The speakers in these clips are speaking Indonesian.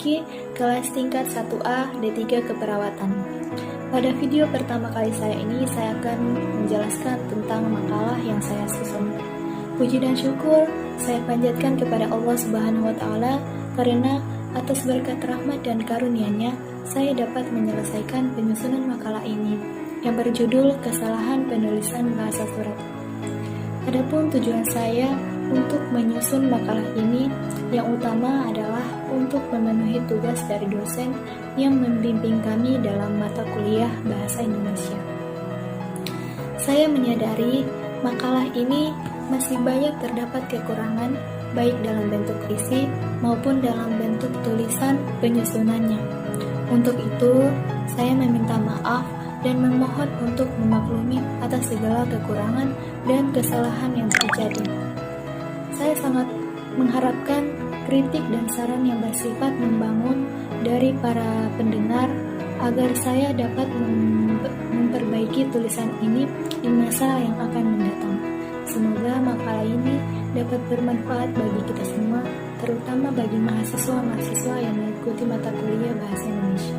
memasuki kelas tingkat 1A D3 Keperawatan. Pada video pertama kali saya ini, saya akan menjelaskan tentang makalah yang saya susun. Puji dan syukur saya panjatkan kepada Allah Subhanahu wa Ta'ala karena atas berkat rahmat dan karunia-Nya, saya dapat menyelesaikan penyusunan makalah ini yang berjudul Kesalahan Penulisan Bahasa Surat. Adapun tujuan saya untuk menyusun makalah ini yang utama adalah untuk memenuhi tugas dari dosen yang membimbing kami dalam mata kuliah Bahasa Indonesia. Saya menyadari makalah ini masih banyak terdapat kekurangan baik dalam bentuk isi maupun dalam bentuk tulisan penyusunannya. Untuk itu, saya meminta maaf dan memohon untuk memaklumi atas segala kekurangan dan kesalahan yang terjadi. Saya sangat mengharapkan kritik dan saran yang bersifat membangun dari para pendengar agar saya dapat memperbaiki tulisan ini di masa yang akan mendatang. Semoga makalah ini dapat bermanfaat bagi kita semua, terutama bagi mahasiswa-mahasiswa yang mengikuti mata kuliah Bahasa Indonesia.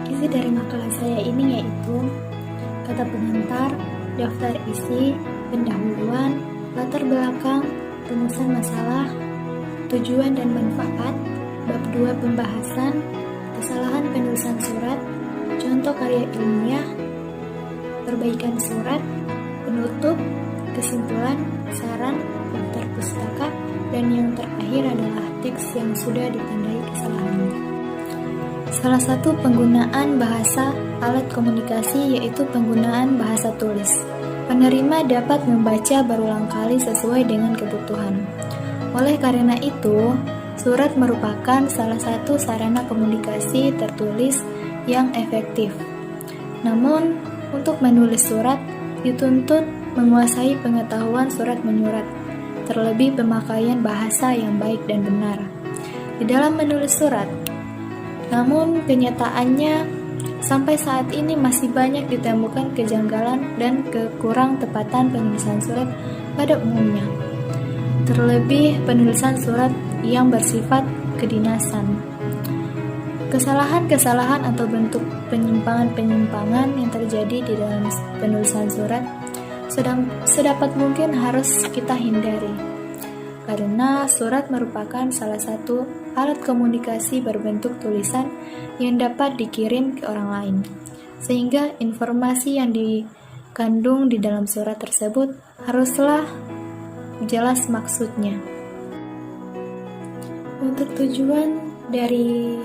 Isi dari makalah saya ini yaitu kata pengantar, daftar isi, pendahuluan, latar belakang, rumusan masalah, tujuan dan manfaat, bab 2 pembahasan, kesalahan penulisan surat, contoh karya ilmiah, perbaikan surat, penutup, kesimpulan, saran, daftar pustaka, dan yang terakhir adalah teks yang sudah ditandai kesalahannya. Salah satu penggunaan bahasa alat komunikasi yaitu penggunaan bahasa tulis. Penerima dapat membaca berulang kali sesuai dengan kebutuhan. Oleh karena itu, surat merupakan salah satu sarana komunikasi tertulis yang efektif. Namun, untuk menulis surat dituntut menguasai pengetahuan surat menyurat, terlebih pemakaian bahasa yang baik dan benar di dalam menulis surat. Namun, kenyataannya sampai saat ini masih banyak ditemukan kejanggalan dan kekurang tepatan penulisan surat pada umumnya. Terlebih penulisan surat yang bersifat kedinasan. Kesalahan-kesalahan atau bentuk penyimpangan-penyimpangan yang terjadi di dalam penulisan surat sedapat mungkin harus kita hindari. Karena surat merupakan salah satu alat komunikasi berbentuk tulisan yang dapat dikirim ke orang lain, sehingga informasi yang dikandung di dalam surat tersebut haruslah jelas maksudnya. Untuk tujuan dari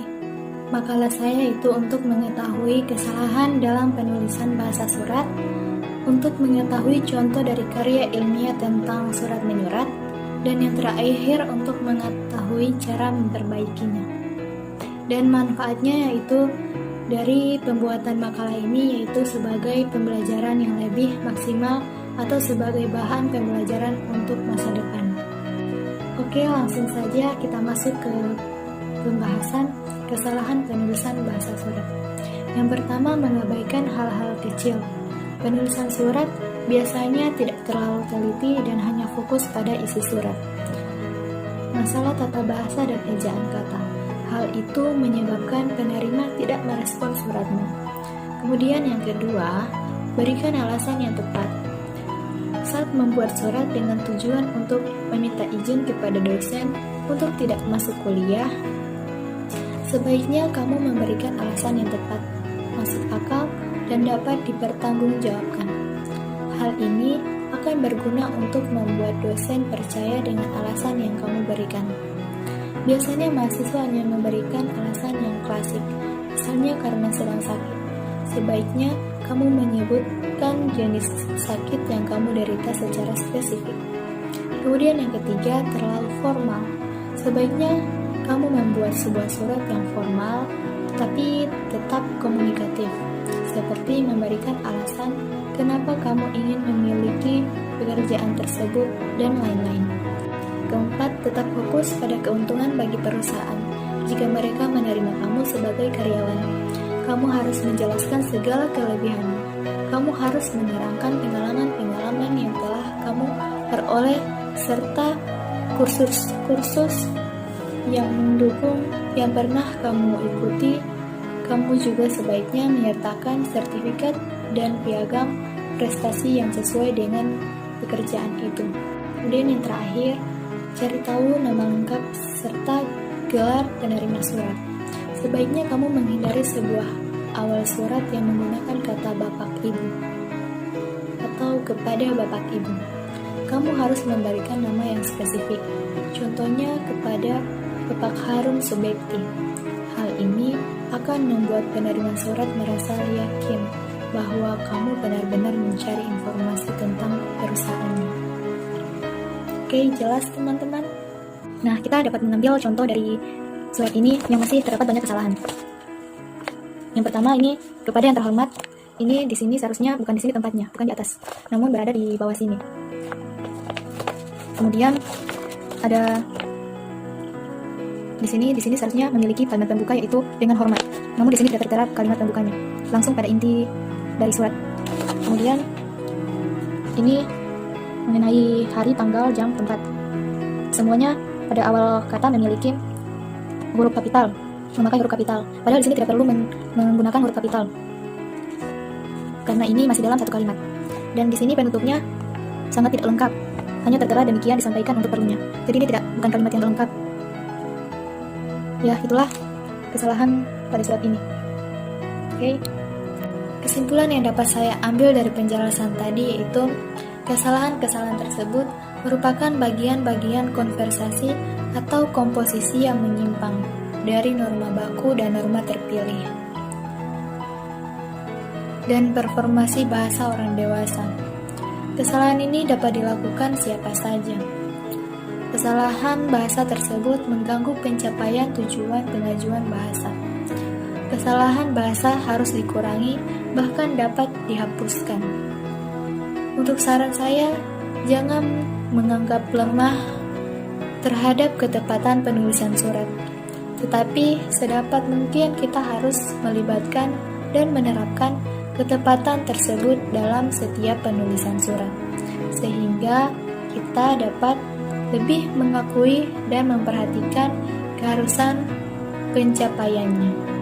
makalah saya itu untuk mengetahui kesalahan dalam penulisan bahasa surat, untuk mengetahui contoh dari karya ilmiah tentang surat menyurat, dan yang terakhir untuk mengetahui cara memperbaikinya. Dan manfaatnya yaitu dari pembuatan makalah ini yaitu sebagai pembelajaran yang lebih maksimal atau sebagai bahan pembelajaran untuk masa depan. Oke, langsung saja kita masuk ke pembahasan kesalahan penulisan bahasa surat. Yang pertama, mengabaikan hal-hal kecil. Penulisan surat biasanya tidak terlalu teliti dan hanya fokus pada isi surat. Masalah tata bahasa dan ejaan kata. Hal itu menyebabkan penerima tidak merespon suratmu. Kemudian yang kedua, berikan alasan yang tepat. Saat membuat surat dengan tujuan untuk meminta izin kepada dosen untuk tidak masuk kuliah, sebaiknya kamu memberikan alasan yang tepat, masuk akal, dan dapat dipertanggungjawabkan. Hal ini akan berguna untuk membuat dosen percaya dengan alasan yang kamu berikan. Biasanya mahasiswa hanya memberikan alasan yang klasik, misalnya karena sedang sakit. Sebaiknya kamu menyebutkan jenis sakit yang kamu derita secara spesifik. Kemudian yang ketiga, terlalu formal. Sebaiknya kamu membuat sebuah surat yang formal, tapi tetap komunikatif, seperti memberikan alasan kenapa kamu ingin memiliki pekerjaan tersebut, dan lain-lain. Keempat, tetap fokus pada keuntungan bagi perusahaan. Jika mereka menerima kamu sebagai karyawan, kamu harus menjelaskan segala kelebihanmu. Kamu harus menerangkan pengalaman-pengalaman yang telah kamu peroleh serta kursus-kursus yang mendukung yang pernah kamu ikuti, kamu juga sebaiknya menyertakan sertifikat dan piagam prestasi yang sesuai dengan pekerjaan itu. Kemudian yang terakhir, cari tahu nama lengkap serta gelar penerima surat. Sebaiknya kamu menghindari sebuah awal surat yang menggunakan kata Bapak Ibu atau kepada Bapak Ibu. Kamu harus memberikan nama yang spesifik, contohnya kepada Bapak Harum Subekti. Hal ini akan membuat penerima surat merasa yakin bahwa kamu benar-benar mencari informasi tentang perusahaannya. Oke, jelas teman-teman? Nah, kita dapat mengambil contoh dari surat ini yang masih terdapat banyak kesalahan. Yang pertama ini, kepada yang terhormat, ini di sini seharusnya bukan di sini tempatnya, bukan di atas, namun berada di bawah sini. Kemudian ada di sini seharusnya memiliki kalimat pembuka yaitu dengan hormat. Namun di sini tidak tertera kalimat pembukanya, langsung pada inti dari surat. Kemudian ini mengenai hari, tanggal, jam, tempat. Semuanya pada awal kata memiliki huruf kapital, memakai huruf kapital. Padahal di sini tidak perlu menggunakan huruf kapital, karena ini masih dalam satu kalimat. Dan di sini penutupnya sangat tidak lengkap, hanya tertera demikian disampaikan untuk perlunya. Jadi ini bukan kalimat yang lengkap. Ya, itulah kesalahan pada surat ini. Oke. Kesimpulan yang dapat saya ambil dari penjelasan tadi yaitu kesalahan-kesalahan tersebut merupakan bagian-bagian konversasi atau komposisi yang menyimpang dari norma baku dan norma terpilih dan performasi bahasa orang dewasa. Kesalahan ini dapat dilakukan siapa saja. Kesalahan bahasa tersebut mengganggu pencapaian tujuan pengajuan bahasa. Kesalahan bahasa harus dikurangi, bahkan dapat dihapuskan. Untuk saran saya, jangan menganggap lemah terhadap ketepatan penulisan surat. Tetapi sedapat mungkin kita harus melibatkan dan menerapkan ketepatan tersebut dalam setiap penulisan surat, sehingga kita dapat lebih mengakui dan memperhatikan keharusan pencapaiannya.